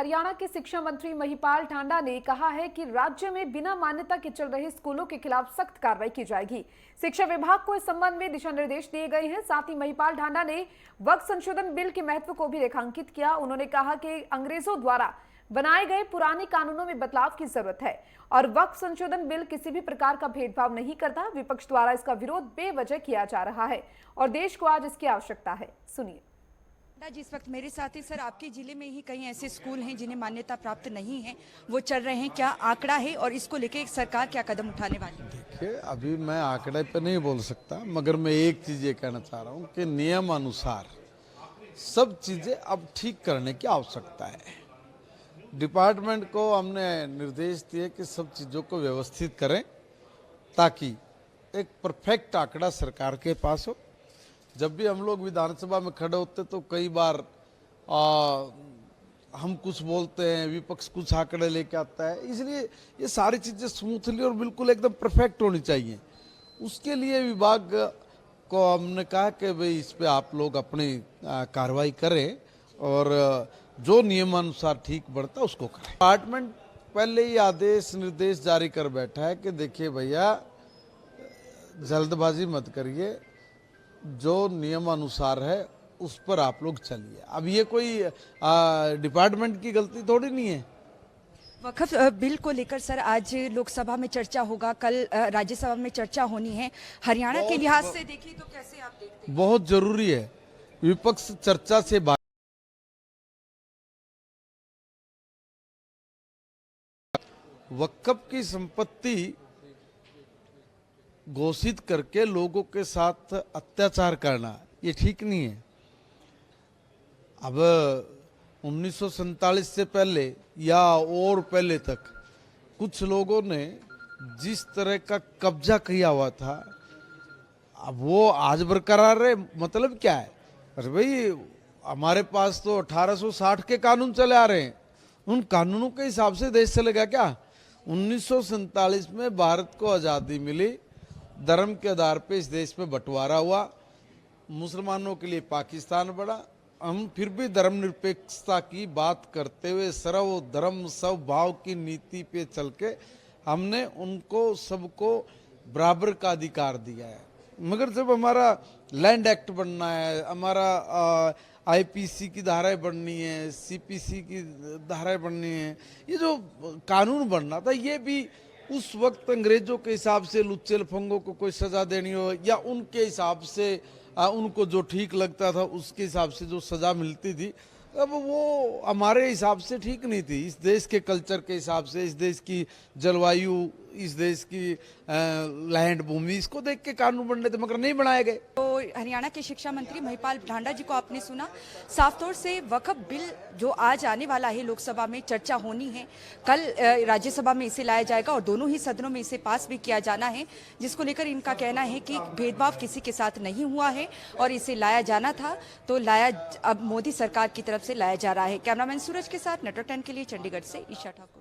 हरियाणा के शिक्षा मंत्री महिपाल ढांडा ने कहा है कि राज्य में बिना मान्यता के चल रहे स्कूलों के खिलाफ सख्त कार्रवाई की जाएगी। शिक्षा विभाग को इस संबंध में दिशा निर्देश दिए गए हैं। साथ ही महिपाल ढांडा ने वक्फ संशोधन बिल के महत्व को भी रेखांकित किया। उन्होंने कहा कि अंग्रेजों द्वारा बनाए गए पुराने कानूनों में बदलाव की जरूरत है और वक्फ संशोधन बिल किसी भी प्रकार का भेदभाव नहीं करता। विपक्ष द्वारा इसका विरोध बेवजह किया जा रहा है और देश को आज इसकी आवश्यकता है। सुनिए। जिस वक्त मेरे साथ ही सर, आपके जिले में ही कई ऐसे स्कूल हैं जिन्हें मान्यता प्राप्त नहीं है, वो चल रहे हैं, क्या आंकड़ा है और इसको लेके सरकार क्या कदम उठाने वाली है? देखिए, अभी मैं आंकड़े पे नहीं बोल सकता, मगर मैं एक चीज ये कहना चाह रहा हूँ कि नियम अनुसार सब चीजें अब ठीक करने की आवश्यकता है। डिपार्टमेंट को हमने निर्देश दिए कि सब चीजों को व्यवस्थित करें ताकि एक परफेक्ट आंकड़ा सरकार के पास हो। जब भी हम लोग विधानसभा में खड़े होते तो कई बार हम कुछ बोलते हैं, विपक्ष कुछ आंकड़े लेके आता है, इसलिए ये सारी चीजें स्मूथली और बिल्कुल एकदम परफेक्ट होनी चाहिए। उसके लिए विभाग को हमने कहा कि भाई इस पे आप लोग अपनी कार्रवाई करें और जो नियमानुसार ठीक बढ़ता उसको करें। डिपार्टमेंट पहले ही आदेश निर्देश जारी कर बैठा है कि देखिए भैया, जल्दबाजी मत करिए, जो नियम अनुसार है उस पर आप लोग चलिए। अब ये कोई डिपार्टमेंट की गलती थोड़ी नहीं है। वक्फ बिल को लेकर सर आज लोकसभा में चर्चा होगा, कल राज्यसभा में चर्चा होनी है। हरियाणा के लिहाज से देखिए तो कैसे आप देखते हैं? बहुत जरूरी है। विपक्ष चर्चा से वक्फ की संपत्ति घोषित करके लोगों के साथ अत्याचार करना ये ठीक नहीं है। अब 1947 से पहले या और पहले तक कुछ लोगों ने जिस तरह का कब्जा किया हुआ था, अब वो आज बरकरार है। मतलब क्या है? अरे भाई, हमारे पास तो 1860 के कानून चले आ रहे हैं, उन कानूनों के हिसाब से देश चलेगा क्या? 1947 में भारत को आज़ादी मिली, धर्म के आधार पे इस देश में बंटवारा हुआ, मुसलमानों के लिए पाकिस्तान बड़ा। हम फिर भी धर्मनिरपेक्षता की बात करते हुए सर्वधर्म स्वभाव की नीति पे चल के हमने उनको सबको बराबर का अधिकार दिया है। मगर जब हमारा लैंड एक्ट बनना है, हमारा आईपीसी की धाराएं बननी है, सीपीसी की धाराएं बननी है, ये जो कानून बनना था, ये भी उस वक्त अंग्रेजों के हिसाब से लुच्चे लफंगों को कोई सजा देनी हो या उनके हिसाब से उनको जो ठीक लगता था उसके हिसाब से जो सजा मिलती थी, अब वो हमारे हिसाब से ठीक नहीं थी। इस देश के कल्चर के हिसाब से, इस देश की जलवायु, इस देश की लैंड भूमि, इसको देख के कानून बनने थे, मगर नहीं बनाए गए। तो हरियाणा के शिक्षा मंत्री महिपाल ढांडा जी को आपने सुना। साफ तौर से वक्फ बिल जो आज आने वाला है, लोकसभा में चर्चा होनी है, कल राज्यसभा में इसे लाया जाएगा और दोनों ही सदनों में इसे पास भी किया जाना है, जिसको लेकर इनका कहना है कि भेदभाव किसी के साथ नहीं हुआ है और इसे लाया जाना था तो लाया, अब मोदी सरकार की तरफ से लाया जा रहा है। कैमरामैन सूरज के साथ नेटवर्क 10 के लिए चंडीगढ़ से ईशा ठाकुर।